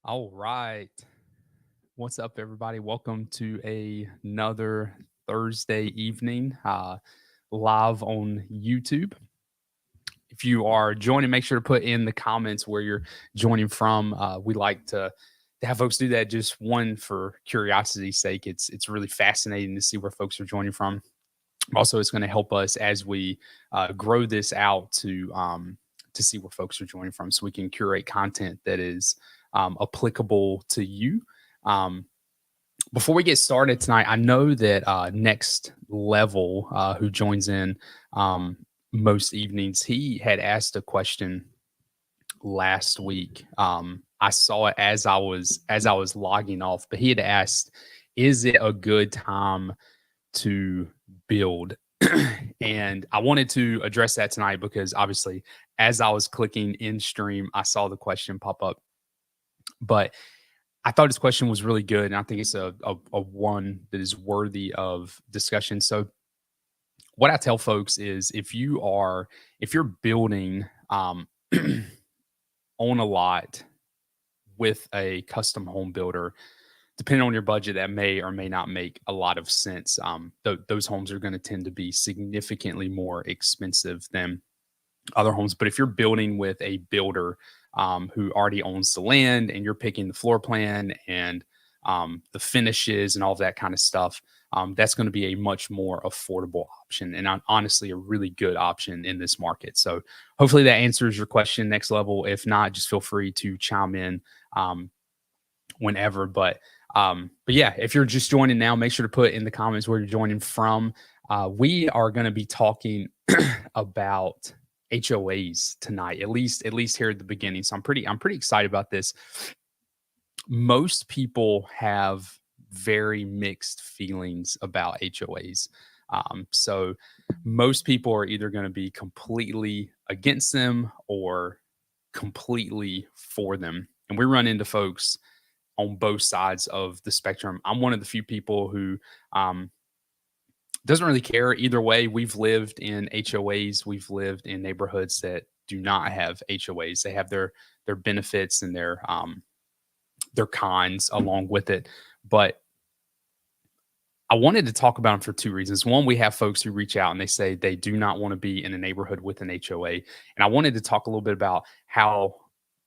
All right. What's up, everybody? Welcome to another Thursday evening live on YouTube. If you are joining, make sure to put in the comments where you're joining from. We like to have folks do that just one for curiosity's sake. It's really fascinating to see where folks are joining from. Also, it's going to help us as we grow this out to see where folks are joining from, so we can curate content that is applicable to you. Um, Before we get started tonight, I know that Next Level, who joins in most evenings, he had asked a question last week. I saw it as I was logging off, but he had asked, "Is it a good time to build?" And I wanted to address that tonight because obviously, as I was clicking in stream, I saw the question pop up. But I thought his question was really good, and I think it's a one that is worthy of discussion. So, what I tell folks is, if you're building on a lot with a custom home builder, depending on your budget, that may or may not make a lot of sense. Those homes are going to tend to be significantly more expensive than other homes. But if you're building with a builder who already owns the land, and you're picking the floor plan and the finishes and all of that kind of stuff, that's going to be a much more affordable option, and honestly a really good option in this market. So hopefully that answers your question, Next Level. If not, just feel free to chime in whenever. But yeah, if you're just joining now, make sure to put in the comments where you're joining from. We are going to be talking about HOAs tonight, at least here at the beginning. So I'm pretty excited about this. Most people have very mixed feelings about HOAs. So most people are either going to be completely against them or completely for them. And we run into folks on both sides of the spectrum. I'm one of the few people who doesn't really care either way. We've lived in HOAs. We've lived in neighborhoods that do not have HOAs. They have their benefits and their cons along with it. But I wanted to talk about them for two reasons. One, we have folks who reach out and they say they do not want to be in a neighborhood with an HOA. And I wanted to talk a little bit about how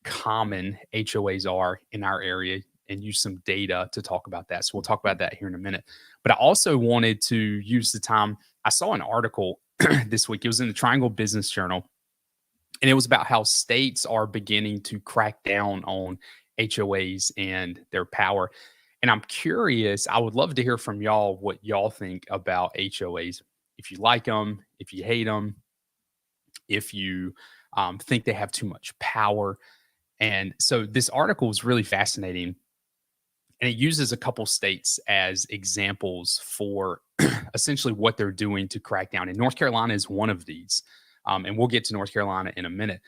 common HOAs are in our area and use some data to talk about that. So we'll talk about that here in a minute. But I also wanted to use the time. I saw an article this week. It was in the Triangle Business Journal, and it was about how states are beginning to crack down on HOAs and their power. And I'm curious, I would love to hear from y'all what y'all think about HOAs. If you like them, if you hate them, if you think they have too much power. And so this article is really fascinating. And it uses a couple states as examples for essentially what they're doing to crack down. And North Carolina is one of these. And we'll get to North Carolina in a minute.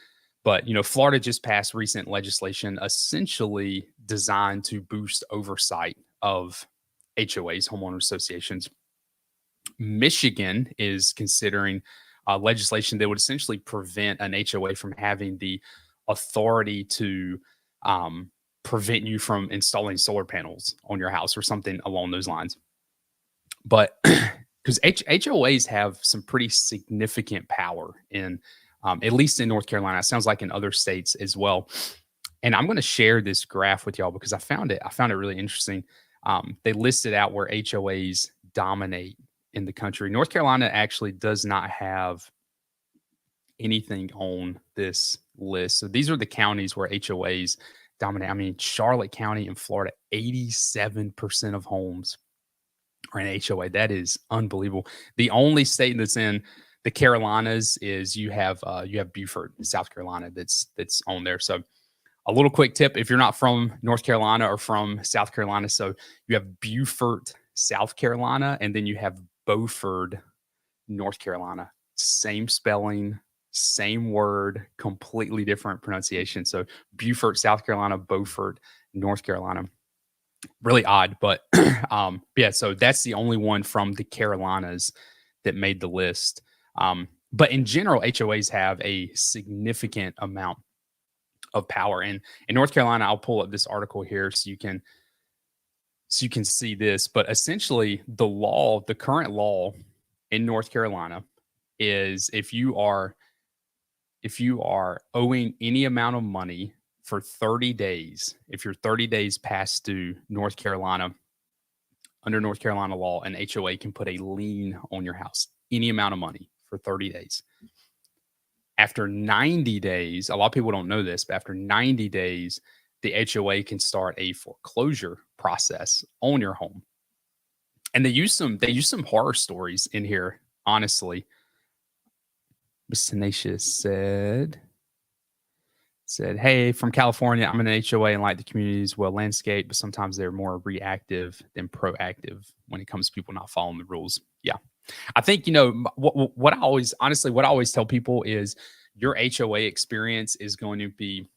But, Florida just passed recent legislation essentially designed to boost oversight of HOAs, homeowner associations. Michigan is considering legislation that would essentially prevent an HOA from having the authority to prevent you from installing solar panels on your house or something along those lines. But because HOAs have some pretty significant power in, at least in North Carolina, it sounds like in other states as well. And I'm going to share this graph with y'all because I found it really interesting. They listed out where HOAs dominate in the country. North Carolina actually does not have anything on this list. So these are the counties where HOAs dominate. I mean, Charlotte County in Florida, 87% of homes are in HOA. That is unbelievable. The only state that's in the Carolinas is you have Beaufort, South Carolina, that's on there. So a little quick tip, if you're not from North Carolina or from South Carolina, so you have Beaufort, South Carolina, and then you have Beaufort, North Carolina. Same spelling, same word, completely different pronunciation. So Beaufort, South Carolina, Beaufort, North Carolina. Really odd, but yeah, so that's the only one from the Carolinas that made the list. But in general, HOAs have a significant amount of power. And in North Carolina, I'll pull up this article here so you can see this. But essentially, the current law in North Carolina is if you are owing any amount of money for 30 days, if you're 30 days past due, North Carolina, under North Carolina law, an HOA can put a lien on your house, any amount of money for 30 days. After 90 days, a lot of people don't know this, but after 90 days, the HOA can start a foreclosure process on your home. And they use some horror stories in here, honestly. Miss Tenacious said, "Hey, from California, I'm in an HOA and like the communities well landscaped, but sometimes they're more reactive than proactive when it comes to people not following the rules." Yeah, I think what I always honestly what I always tell people is your HOA experience is going to be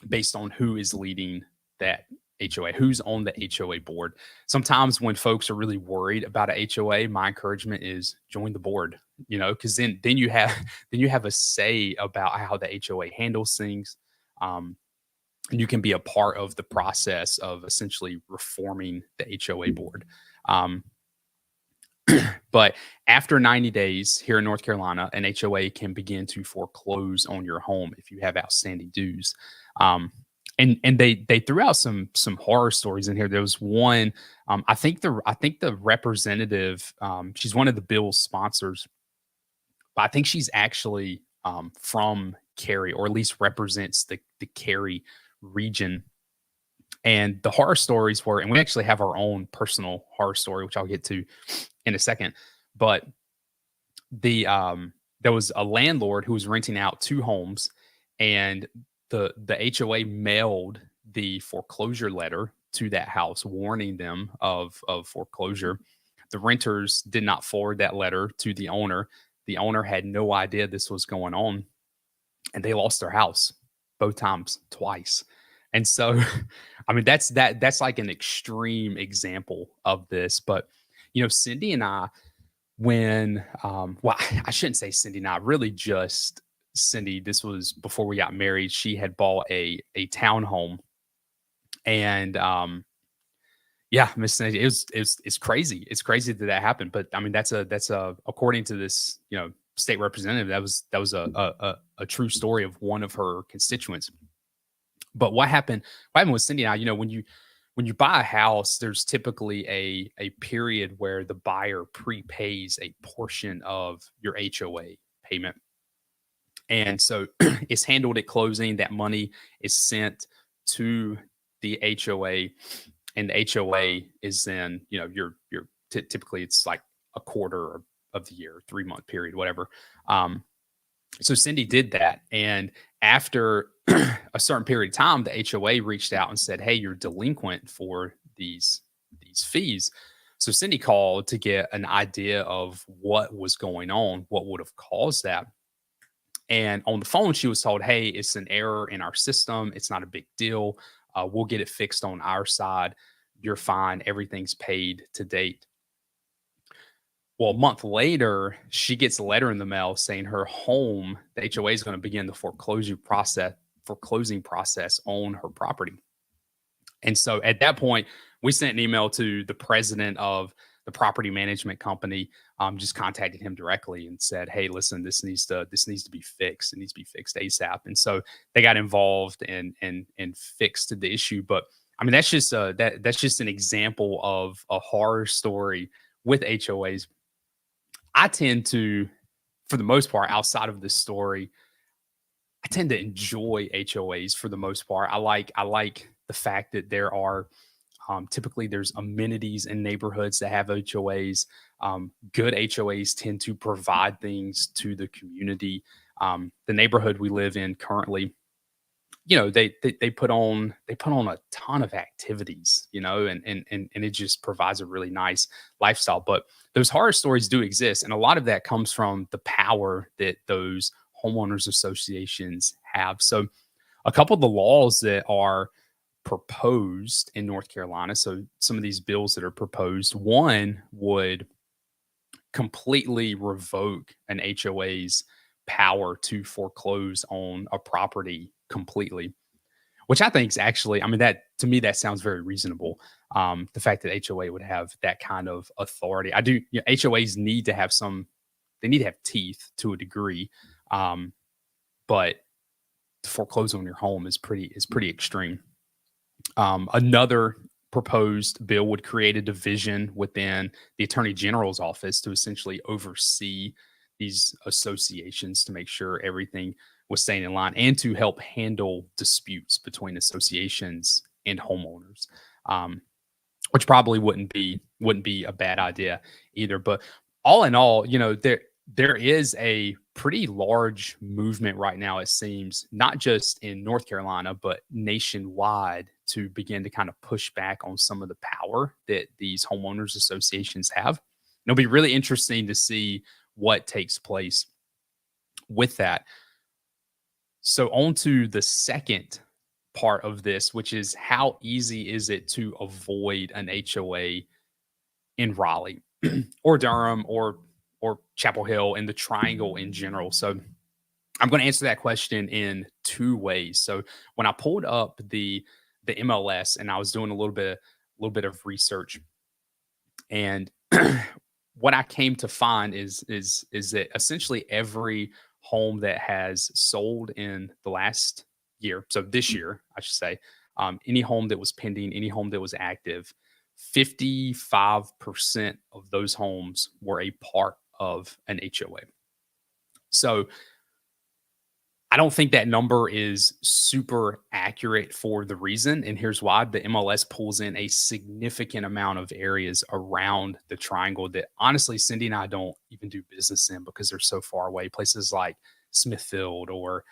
based on who is leading that HOA, who's on the HOA board. Sometimes when folks are really worried about a HOA, my encouragement is join the board, because then you have then you have a say about how the HOA handles things. Um, and you can be a part of the process of essentially reforming the HOA board. Um, but after 90 days here in North Carolina, an HOA can begin to foreclose on your home if you have outstanding dues. And they threw out some horror stories in here. There was one, I think the representative, she's one of the bill's sponsors, but I think she's actually from Cary, or at least represents the Cary region. And the horror stories were, and we actually have our own personal horror story, which I'll get to in a second. But there was a landlord who was renting out two homes, and the HOA mailed the foreclosure letter to that house, warning them of foreclosure. The renters did not forward that letter to the owner. The owner had no idea this was going on, and they lost their house both times, twice. And so, I mean, that's like an extreme example of this. But Cindy and I, well, I shouldn't say Cindy and I, really just Cindy. This was before we got married. She had bought a townhome, and yeah, Miss Cindy, it's crazy. It's crazy that happened. But I mean, that's a according to this state representative, that was a true story of one of her constituents. But what happened with Cindy and I, when you buy a house, there's typically a period where the buyer prepays a portion of your HOA payment. And so it's handled at closing. That money is sent to the HOA, and the HOA is then, typically it's like a quarter of the year, 3-month period, whatever. So Cindy did that. And after a certain period of time, the HOA reached out and said, "Hey, you're delinquent for these fees." So Cindy called to get an idea of what was going on, what would have caused that. And on the phone, she was told, "Hey, it's an error in our system. It's not a big deal. We'll get it fixed on our side. You're fine. Everything's paid to date." Well, a month later, she gets a letter in the mail saying her home, the HOA is going to begin the foreclosing process on her property. And so at that point, we sent an email to the president of the property management company, just contacted him directly and said, "Hey, listen, this needs to be fixed. It needs to be fixed ASAP." And so they got involved and fixed the issue. But I mean, that's just an example of a horror story with HOAs. I tend to, for the most part, outside of this story, I tend to enjoy HOAs for the most part. I like the fact that there are typically there's amenities in neighborhoods that have HOAs. Good HOAs tend to provide things to the community. The neighborhood we live in currently, they put on a ton of activities, and it just provides a really nice lifestyle. But those horror stories do exist, and a lot of that comes from the power that those homeowners associations have. So a couple of the laws that are proposed in North Carolina, so some of these bills that are proposed, one would completely revoke an HOA's power to foreclose on a property completely. which I think is actually, I mean, that to me, that sounds very reasonable. The fact that HOA would have that kind of authority. I do, you know, HOAs need to have they need to have teeth to a degree. Um, but to foreclose on your home is pretty extreme. Another proposed bill would create a division within the Attorney General's office to essentially oversee these associations to make sure everything was staying in line and to help handle disputes between associations and homeowners, um, which probably wouldn't be a bad idea either. But all in all, you know, there is a pretty large movement right now, it seems, not just in North Carolina, but nationwide to begin to kind of push back on some of the power that these homeowners associations have. It'll be really interesting to see what takes place with that. So, on to the second part of this, which is how easy is it to avoid an HOA in Raleigh or Durham or Chapel Hill and the Triangle in general? So I'm going to answer that question in two ways. So when I pulled up the MLS and I was doing a little bit of research, and what I came to find is that essentially every home that has sold in the last year, so this year I should say, any home that was pending, any home that was active, 55% of those homes were a part of an HOA. So I don't think that number is super accurate for the reason. And here's why: the MLS pulls in a significant amount of areas around the triangle that honestly, Cindy and I don't even do business in because they're so far away. Places like Smithfield or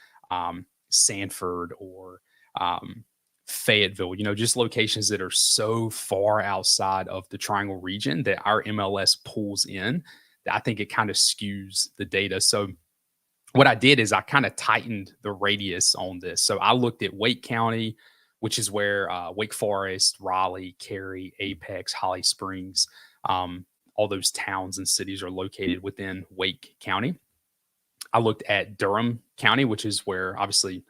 Sanford or Fayetteville, you know, just locations that are so far outside of the triangle region that our MLS pulls in, that I think it kind of skews the data. So what I did is I kind of tightened the radius on this. So I looked at Wake County, which is where Wake Forest, Raleigh, Cary, Apex, Holly Springs, all those towns and cities are located within Wake County. I looked at Durham County, which is where obviously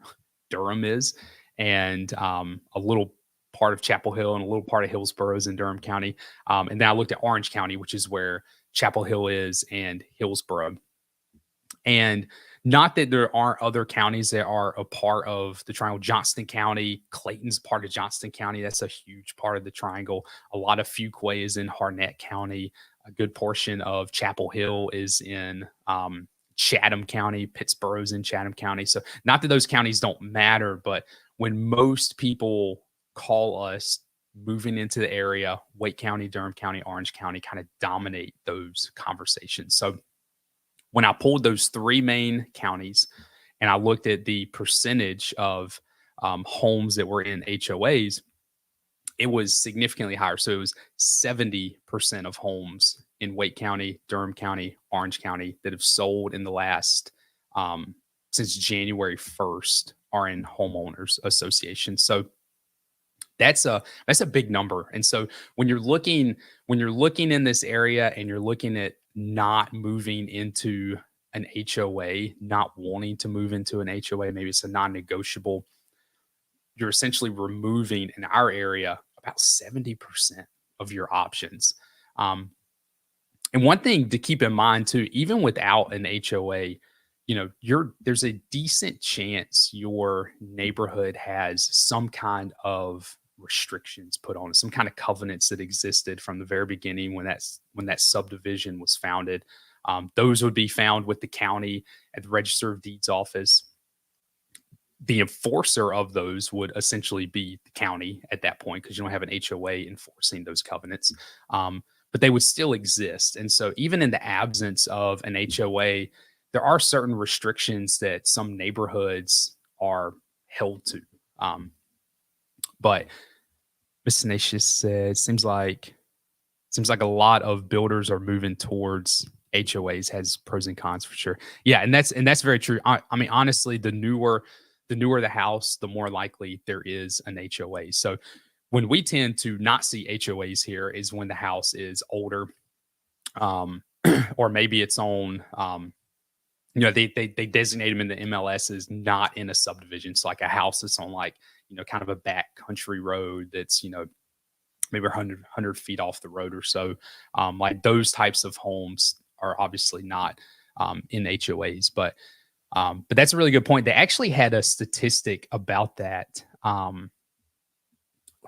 Durham is, and a little part of Chapel Hill and a little part of Hillsborough is in Durham County. And then I looked at Orange County, which is where Chapel Hill is, and Hillsborough. And not that there aren't other counties that are a part of the triangle. Johnston County, Clayton's part of Johnston County. That's a huge part of the triangle. A lot of Fuquay is in Harnett County. A good portion of Chapel Hill is in Chatham County. Pittsburgh's in Chatham County. So not that those counties don't matter, but when most people call us moving into the area, Wake County, Durham County, Orange County kind of dominate those conversations. So when I pulled those three main counties and I looked at the percentage of homes that were in HOAs, it was significantly higher. So it was 70% of homes in Wake County, Durham County, Orange County that have sold in the last since January 1st are in homeowners associations. So that's a big number. And so when you're looking in this area and you're looking at not moving into an HOA, not wanting to move into an HOA, maybe it's a non-negotiable, you're essentially removing in our area about 70% of your options. And one thing to keep in mind too, even without an HOA, you know, there's a decent chance your neighborhood has some kind of restrictions put on it, some kind of covenants that existed from the very beginning when that subdivision was founded. Those would be found with the county at the Register of Deeds office. The enforcer of those would essentially be the county at that point because you don't have an HOA enforcing those covenants, but they would still exist. And so even in the absence of an HOA, there are certain restrictions that some neighborhoods are held to. But Miss Tenacious said, seems like a lot of builders are moving towards HOAs. Has pros and cons for sure. Yeah, and that's very true. I mean, honestly, the newer the house, the more likely there is an HOA. So when we tend to not see HOAs here is when the house is older, or maybe it's on they designate them in the MLS as not in a subdivision. It's like a house that's on like, kind of a back country road that's, maybe 100 feet off the road or so. Like those types of homes are obviously not in HOAs, but that's a really good point. They actually had a statistic about that. Let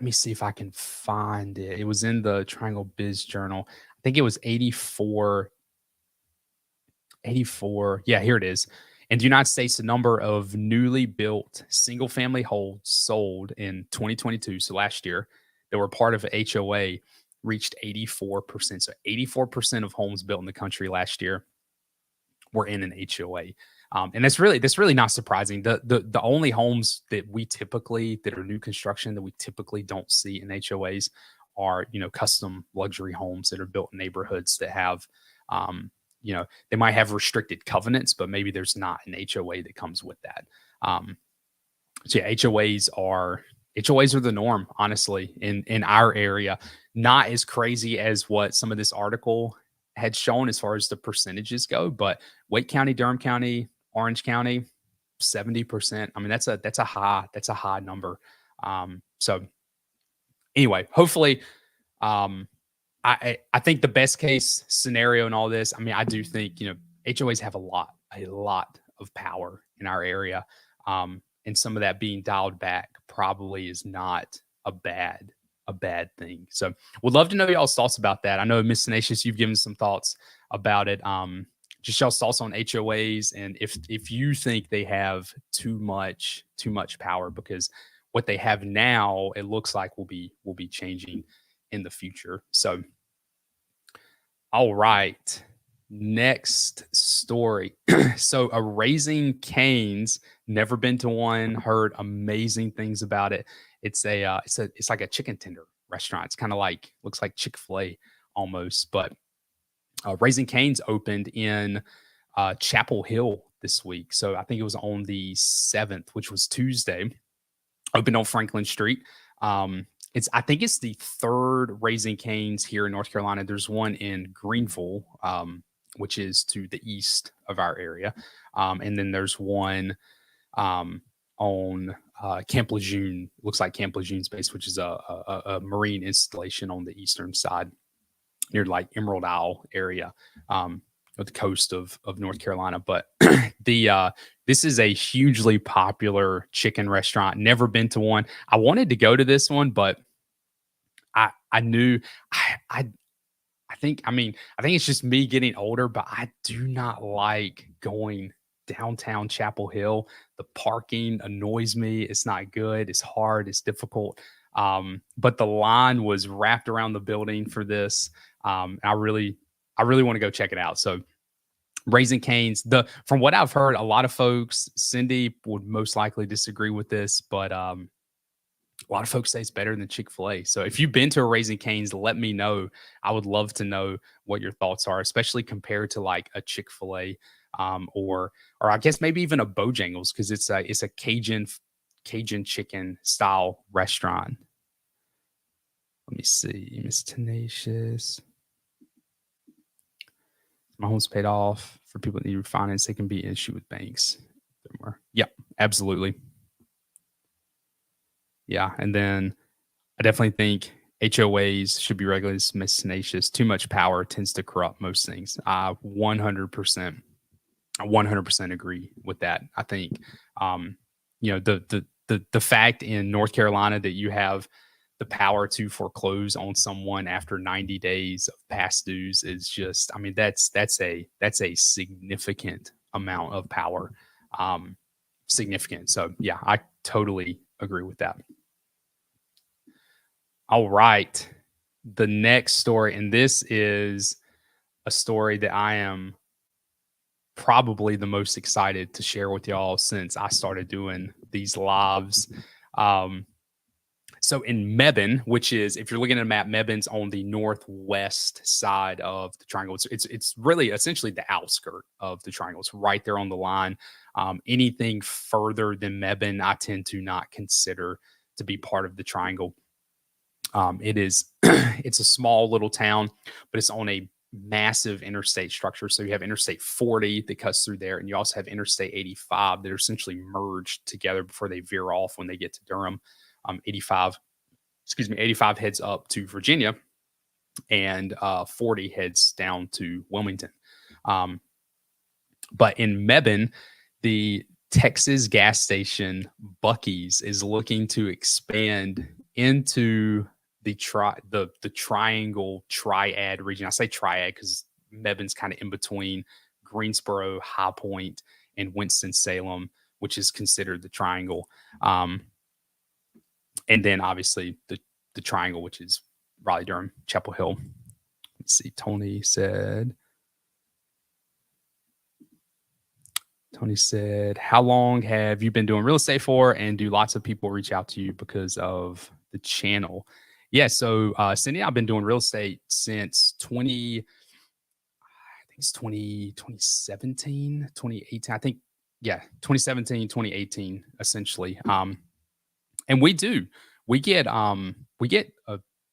me see if I can find it. It was in the Triangle Biz Journal. I think it was 84. Yeah, here it is. In the United States, the number of newly built single family homes sold in 2022, so last year, that were part of a HOA reached 84%. So 84% of homes built in the country last year were in an HOA. And that's really not surprising. The only homes that are new construction that we typically don't see in HOAs are, custom luxury homes that are built in neighborhoods that have, they might have restricted covenants, but maybe there's not an HOA that comes with that. So yeah, HOAs are the norm, honestly, in our area. Not as crazy as what some of this article had shown as far as the percentages go, but Wake County, Durham County, Orange County, 70%. I mean, that's a high number. So anyway, hopefully, I think the best case scenario in all this, I mean, I do think, HOAs have a lot of power in our area. And some of that being dialed back probably is not a bad thing. So would love to know y'all's thoughts about that. I know, Miss Tenacious, you've given some thoughts about it. Just y'all's thoughts on HOAs and if you think they have too much power, because what they have now, it looks like will be changing in the future. So, all right, next story. So, a Raising Cane's, never been to one, heard amazing things about it. It's like a chicken tender restaurant. It's kind of looks like Chick-fil-A almost, but Raising Cane's opened in Chapel Hill this week. So I think it was on the 7th, which was Tuesday. Opened on Franklin Street. I think it's the third Raising Cane's here in North Carolina. There's one in Greenville, which is to the east of our area, and then there's one on Camp Lejeune. Looks like Camp Lejeune's base, which is a marine installation on the eastern side near like Emerald Isle area, of the coast of North Carolina. But this is a hugely popular chicken restaurant. Never been to one. I wanted to go to this one, but I knew I think it's just me getting older, but I do not like going downtown Chapel Hill. The parking annoys me. It's not good. It's hard. It's difficult. But the line was wrapped around the building for this. I really want to go check it out. So Raising Cane's, from what I've heard, a lot of folks, Cindy would most likely disagree with this, but a lot of folks say it's better than Chick-fil-A. So if you've been to a Raising Cane's, let me know. I would love to know what your thoughts are, especially compared to like a Chick-fil-A, or I guess maybe even a Bojangles, because it's a Cajun chicken style restaurant. Let me see, Miss Tenacious. My home's paid off. For people that need refinance, they can be an issue with banks. Yeah, absolutely. Yeah, and then I definitely think HOAs should be regulated. Miss Tenacious. Too much power tends to corrupt most things. I 100% agree with that. I think, the fact in North Carolina that you have the power to foreclose on someone after 90 days of past dues is just, I mean, that's a significant amount of power. Significant. So yeah, I totally agree with that. All right. The next story, and this is a story that I am probably the most excited to share with y'all since I started doing these lives. So in Mebane, which is, if you're looking at a map, Mebane's on the northwest side of the triangle. It's really essentially the outskirt of the triangle. It's right there on the line. Anything further than Mebane, I tend to not consider to be part of the triangle. It's a small little town, but it's on a massive interstate structure. So you have Interstate 40 that cuts through there, and you also have Interstate 85 that are essentially merged together before they veer off when they get to Durham. 85 heads up to Virginia, and 40 heads down to Wilmington. But in Mebane, the Texas gas station Buc-ee's is looking to expand into the triangle triad region. I say triad because Mebane's kind of in between Greensboro, High Point, and Winston-Salem, which is considered the triangle. And then obviously the triangle, which is Raleigh-Durham, Chapel Hill. Let's see. Tony said, how long have you been doing real estate for? And do lots of people reach out to you because of the channel? Yeah. So Cindy, I've been doing real estate since 2017, 2018. I think, yeah, 2017, 2018, essentially. And we get a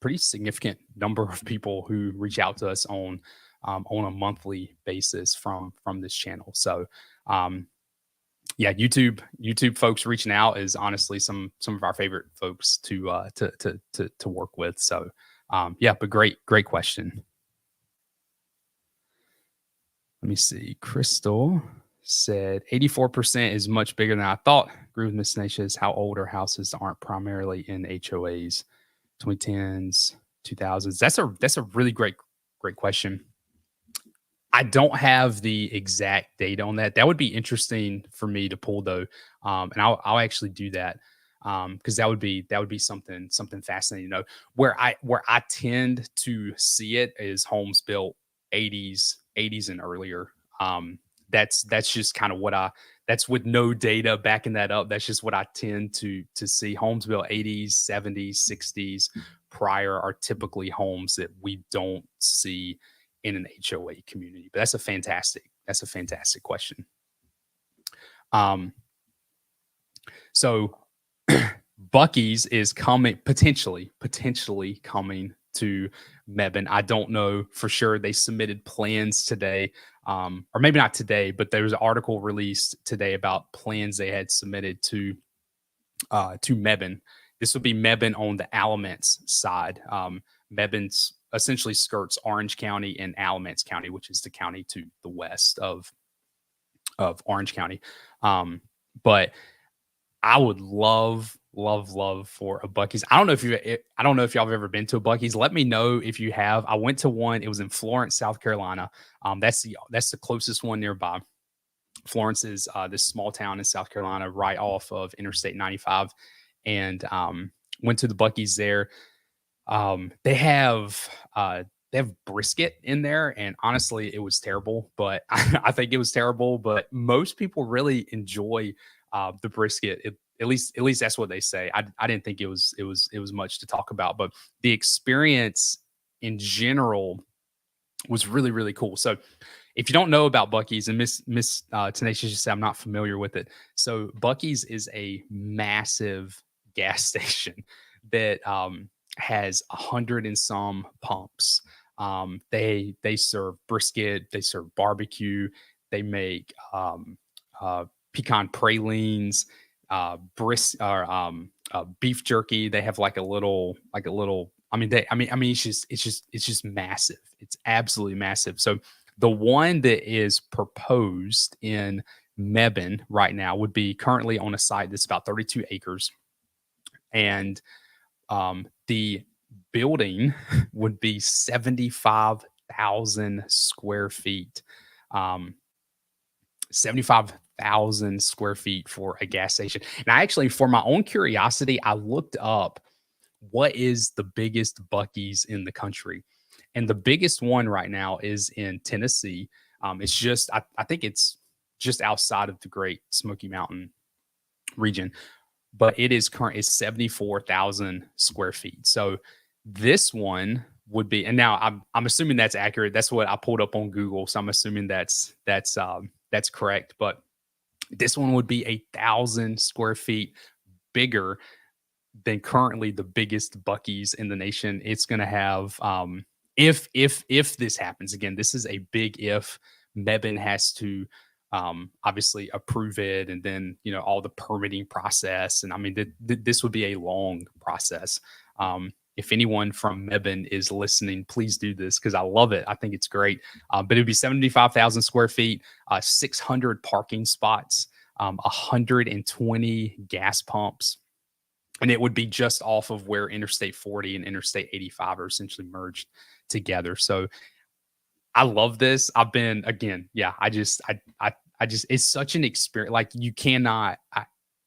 pretty significant number of people who reach out to us on a monthly basis from this channel. So yeah, YouTube folks reaching out is honestly some of our favorite folks to work with. So yeah, but great question. Let me see. Crystal said 84% is much bigger than I thought. Agree with Miss Nations. How older houses aren't primarily in HOAs? 2010s, 2000s. That's a really great question. I don't have the exact data on that. That would be interesting for me to pull though, and I'll actually do that because that would be something fascinating to know. Where I tend to see it is homes built 80s and earlier. That's just kind of that's with no data backing that up. That's just what I tend to see. Homes built 80s, 70s, 60s prior are typically homes that we don't see in an HOA community. But that's a fantastic question. So Buc-ee's is coming, potentially coming to Mebane. I don't know for sure. They submitted plans today, or maybe not today, but there was an article released today about plans they had submitted to Mebane. This would be Mebane on the Alamance side. Mebane's essentially skirts Orange County and Alamance County, which is the county to the west of Orange County. But I would love for a Buc-ee's. I don't know if y'all have ever been to a Buc-ee's. Let me know if you have. I went to one. It was in Florence, South Carolina. That's the closest one nearby. Florence is this small town in South Carolina, right off of Interstate 95, and went to the Buc-ee's there. They have brisket in there, and honestly, it was terrible. But I think it was terrible. But most people really enjoy the brisket. At least that's what they say. I didn't think it was much to talk about, but the experience in general was really, really cool. So if you don't know about Buc-ee's, and Miss Tenacious just said I'm not familiar with it. So Buc-ee's is a massive gas station that has 100 and some pumps. They serve brisket, they serve barbecue, they make pecan pralines, beef jerky. They have like a little. It's just massive. It's absolutely massive. So the one that is proposed in Mebane right now would be currently on a site that's about 32 acres, and the building would be 75,000 square feet. 75,000 square feet for a gas station. And I actually, for my own curiosity, I looked up what is the biggest Buc-ee's in the country. And the biggest one right now is in Tennessee. It's just, I think it's just outside of the Great Smoky Mountain region, but it's 74,000 square feet. So this one would be, and now I'm assuming that's accurate. That's what I pulled up on Google. So I'm assuming that's correct. But this one would be 1,000 square feet bigger than currently the biggest Buc-ee's in the nation. It's going to have if this happens again, this is a big if. Mebane has to obviously approve it, and then all the permitting process, and I mean this would be a long process. If anyone from Mebane is listening, please do this because I love it. I think it's great. But it'd be 75,000 square feet, 600 parking spots, 120 gas pumps, and it would be just off of where Interstate 40 and Interstate 85 are essentially merged together. So I love this. I've been again, yeah. I just it's such an experience. Like you cannot.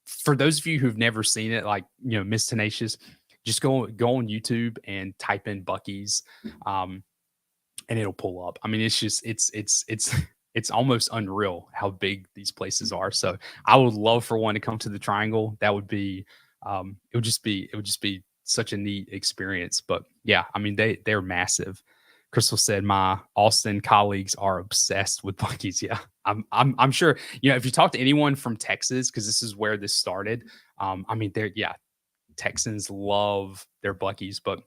For those of you who've never seen it, like Miss Tenacious, just go on YouTube and type in Buc-ee's, and it'll pull up. I mean, it's just it's almost unreal how big these places are. So I would love for one to come to the Triangle. That would be it would just be such a neat experience. But yeah, I mean they're massive. Crystal said my Austin colleagues are obsessed with Buc-ee's. Yeah, I'm sure. If you talk to anyone from Texas, because this is where this started. I mean, Texans love their Buc-ee's, but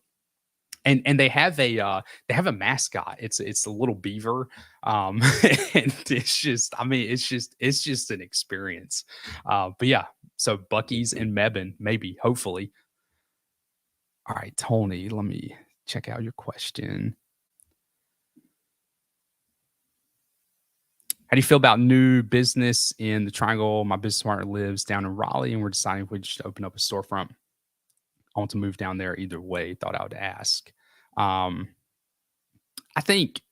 and they have a mascot. It's a little beaver, and it's just it's just an experience. But yeah, so Buc-ee's and Mebane, maybe, hopefully. All right, Tony, let me check out your question. How do you feel about new business in the Triangle? My business partner lives down in Raleigh, and we're deciding if we should open up a storefront. I want to move down there either way. Thought I would ask. I think,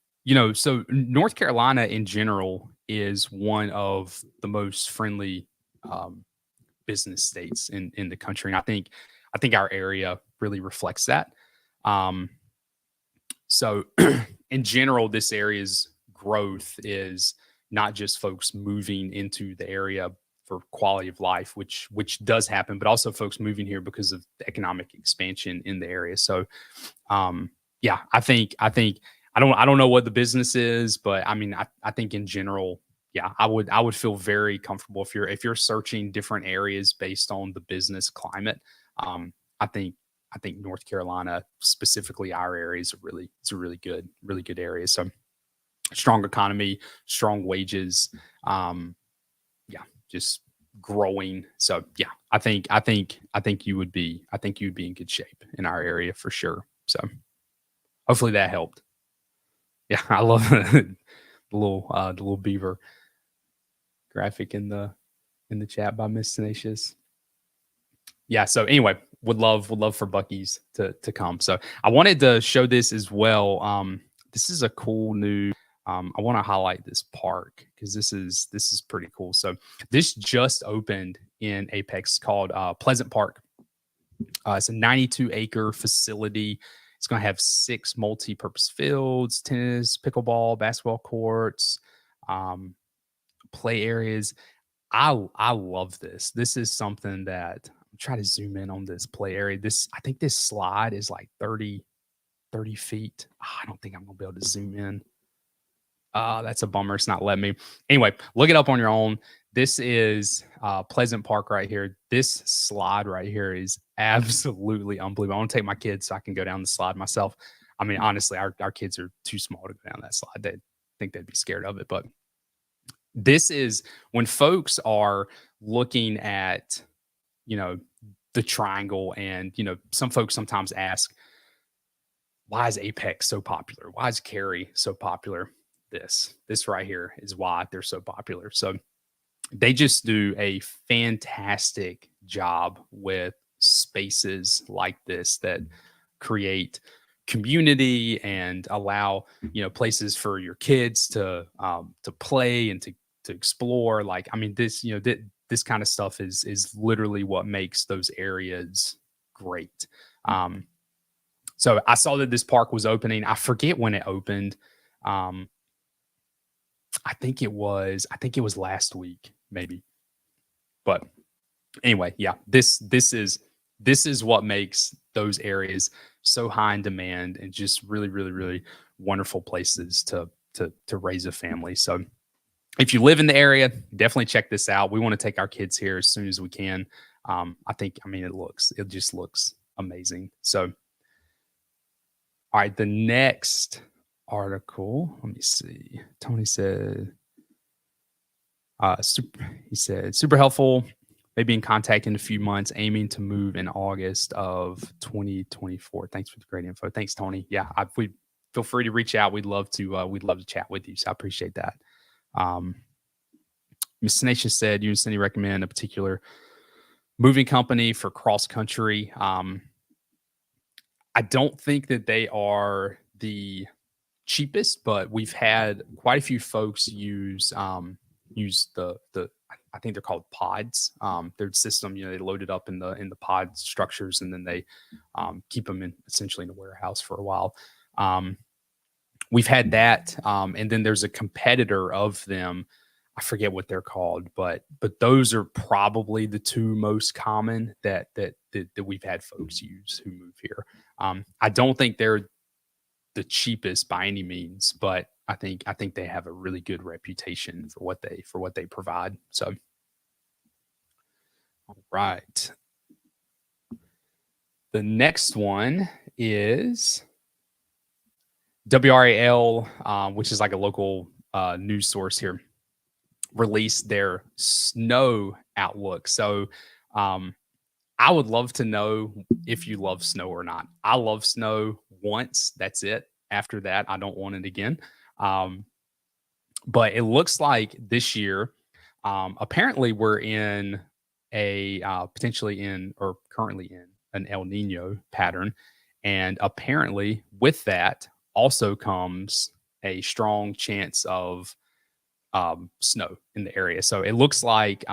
so North Carolina in general is one of the most friendly business states in the country. And I think our area really reflects that. So in general, this area's growth is not just folks moving into the area for quality of life, which does happen, but also folks moving here because of the economic expansion in the area. So, yeah, I think I don't know what the business is, but I mean, I think in general, yeah, I would feel very comfortable if you're searching different areas based on the business climate. I think North Carolina, specifically our area, is a really good area. So strong economy, strong wages, yeah, just growing. So yeah, I think you would be in good shape in our area for sure. So hopefully that helped. Yeah, I love the little beaver graphic in the chat by Miss Tenacious. Yeah. So anyway, would love for Buc-ee's to come. So I wanted to show this as well. This is a cool new. I want to highlight this park because this is pretty cool. So this just opened in Apex, called Pleasant Park. It's a 92-acre facility. It's going to have 6 multi-purpose fields, tennis, pickleball, basketball courts, play areas. I love this. This is something that I'm trying to zoom in on this play area. I think this slide is like 30 feet. I don't think I'm going to be able to zoom in. That's a bummer. It's not letting me. Anyway, look it up on your own. This is Pleasant Park right here. This slide right here is absolutely unbelievable. I want to take my kids so I can go down the slide myself. I mean, honestly, our kids are too small to go down that slide. They think they'd be scared of it. But this is when folks are looking at, the Triangle, and, some folks sometimes ask, why is Apex so popular? Why is Cary so popular? This right here is why they're so popular. So they just do a fantastic job with spaces like this that create community and allow places for your kids to play and to explore. Like, I mean, this this kind of stuff is literally what makes those areas great. So I saw that this park was opening. I forget when it opened. I think it was last week, maybe. But anyway, yeah, this is what makes those areas so high in demand and just really, really, really wonderful places to raise a family. So if you live in the area, definitely check this out. We want to take our kids here as soon as we can. It just looks amazing. So, All right, the next article, let me see. Tony said, he said, super helpful. Maybe in contact in a few months, aiming to move in August of 2024. Thanks for the great info. Thanks, Tony. Yeah, we feel free to reach out. We'd love to chat with you. So I appreciate that. Ms. Tenacious said, you and Cindy recommend a particular moving company for cross country. I don't think that they are the cheapest, but we've had quite a few folks use the I think they're called pods. Their system, they load it up in the pod structures, and then they keep them essentially in a warehouse for a while. We've had that, and then there's a competitor of them. I forget what they're called, but those are probably the two most common that we've had folks use who move here. I don't think they're the cheapest by any means, but I think they have a really good reputation for what they provide. So, all right. The next one is WRAL, which is like a local news source here, released their snow outlook. So I would love to know if you love snow or not. I love snow once. That's it. After that, I don't want it again. But it looks like this year, apparently we're in a potentially in or currently in an El Nino pattern. And apparently with that also comes a strong chance of snow in the area. So it looks like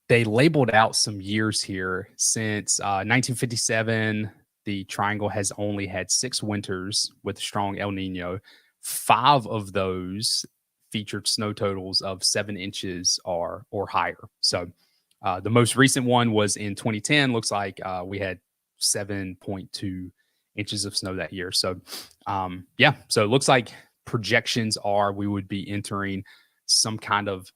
they labeled out some years here. Since 1957, the triangle has only had 6 winters with strong El Nino. 5 of those featured snow totals of 7 inches or higher. So the most recent one was in 2010. Looks like we had 7.2 inches of snow that year. So yeah, so it looks like projections are we would be entering some kind of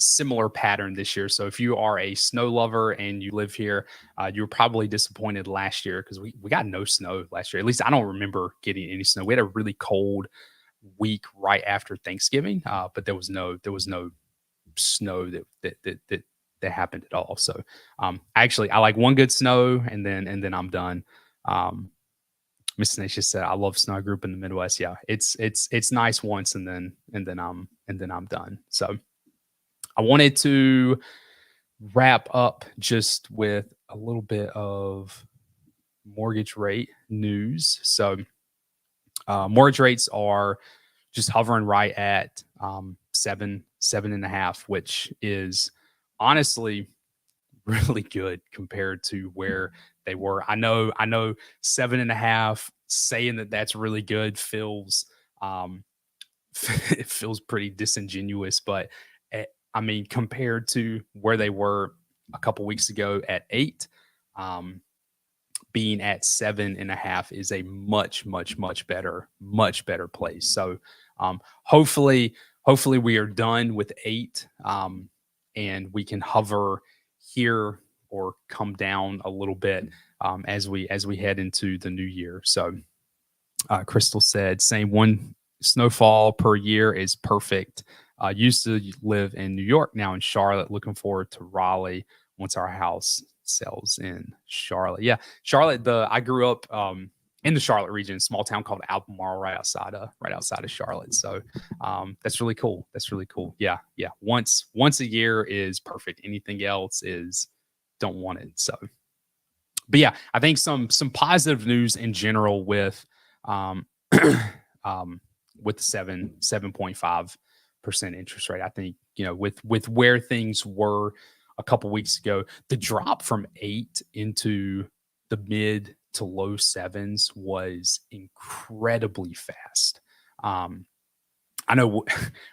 similar pattern this year. So if you are a snow lover and you live here, you were probably disappointed last year because we got no snow last year. At least I don't remember getting any snow. We had a really cold week right after Thanksgiving, but there was no snow that happened at all. So actually I like one good snow and then I'm done. Miss Tenacious said, I love snow. I grew up in the Midwest. Yeah, it's nice once and then I'm done. So I wanted to wrap up just with a little bit of mortgage rate news. So mortgage rates are just hovering right at 7.5, which is honestly really good compared to where they were. I know 7.5, saying that that's really good feels it feels pretty disingenuous, but I mean, compared to where they were a couple weeks ago at 8, being at 7.5 is a much better place. So hopefully we are done with 8, and we can hover here or come down a little bit as we head into the new year. So Crystal said, saying 1 snowfall per year is perfect. Used to live in New York, now in Charlotte. Looking forward to Raleigh once our house sells in Charlotte. Yeah, Charlotte. I grew up in the Charlotte region, a small town called Albemarle, right outside of Charlotte. So that's really cool. Yeah. Once a year is perfect. Anything else is don't want it. So, but yeah, I think some positive news in general with with the 7.5% interest rate. I think, with where things were a couple weeks ago, the drop from 8 into the mid to low 7s was incredibly fast. I know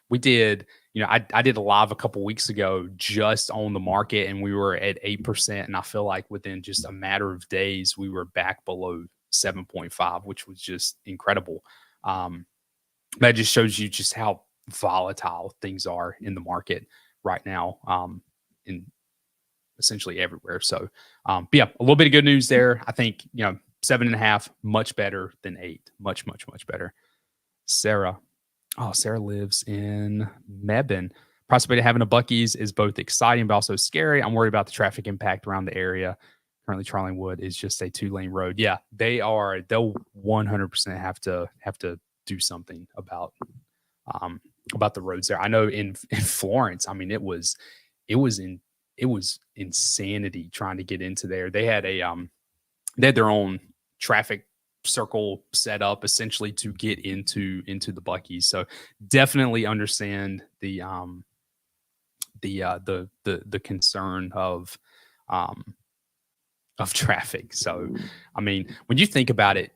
we did, I did a live a couple weeks ago just on the market, and we were at 8%. And I feel like within just a matter of days, we were back below 7.5, which was just incredible. That just shows you just how volatile things are in the market right now. And essentially everywhere. So, but yeah, a little bit of good news there. I think 7.5, much better than 8, much better. Sarah, oh, Sarah lives in Mebane. Prospect of having a Buc-ee's is both exciting but also scary. I'm worried about the traffic impact around the area. Currently, Charlingwood is just a 2-lane road. Yeah, they are. They'll 100% have to do something about the roads there. I know in Florence, I mean, it was in it was insanity trying to get into there. They had their own traffic circle set up essentially to get into the Buc-ee's. So definitely understand the concern of traffic. So, I mean, when you think about it,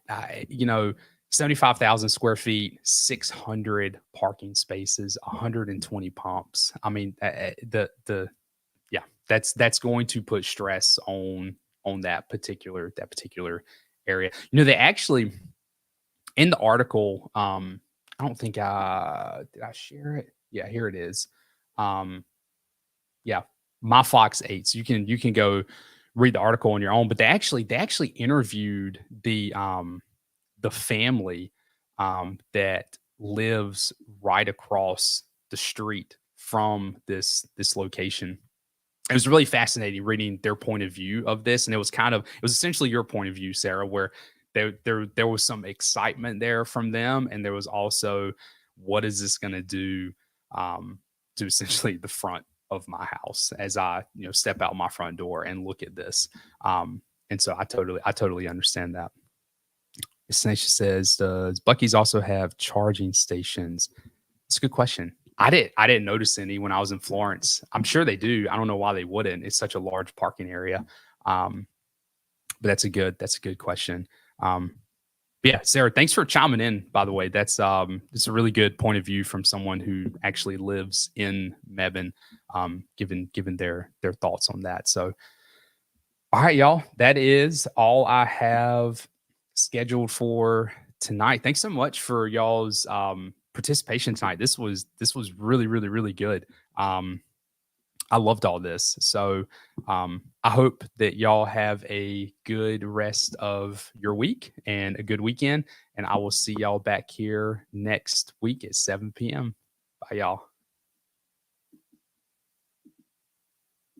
75,000 square feet, 600 parking spaces, 120 pumps. I mean, yeah, that's going to put stress on that particular area. They actually in the article, I don't think did I share it? Yeah, here it is. Yeah, my Fox 8. So you can go read the article on your own, but they actually interviewed the family that lives right across the street from this location. It was really fascinating reading their point of view of this, and it was essentially your point of view, Sarah, where there was some excitement there from them, and there was also, what is this going to do to essentially the front of my house as I step out my front door and look at this. And so I totally understand that. Snacia says, does Buc-ee's also have charging stations? It's a good question. I didn't notice any when I was in Florence. I'm sure they do. I don't know why they wouldn't. It's such a large parking area. But that's a good question. Yeah, Sarah, thanks for chiming in, by the way. It's a really good point of view from someone who actually lives in Mebane, given their thoughts on that. So, all right, y'all, that is all I have scheduled for tonight. Thanks so much for y'all's participation tonight. This was really good. I loved all this. So I hope that y'all have a good rest of your week and a good weekend. And I will see y'all back here next week at 7 p.m. Bye, y'all.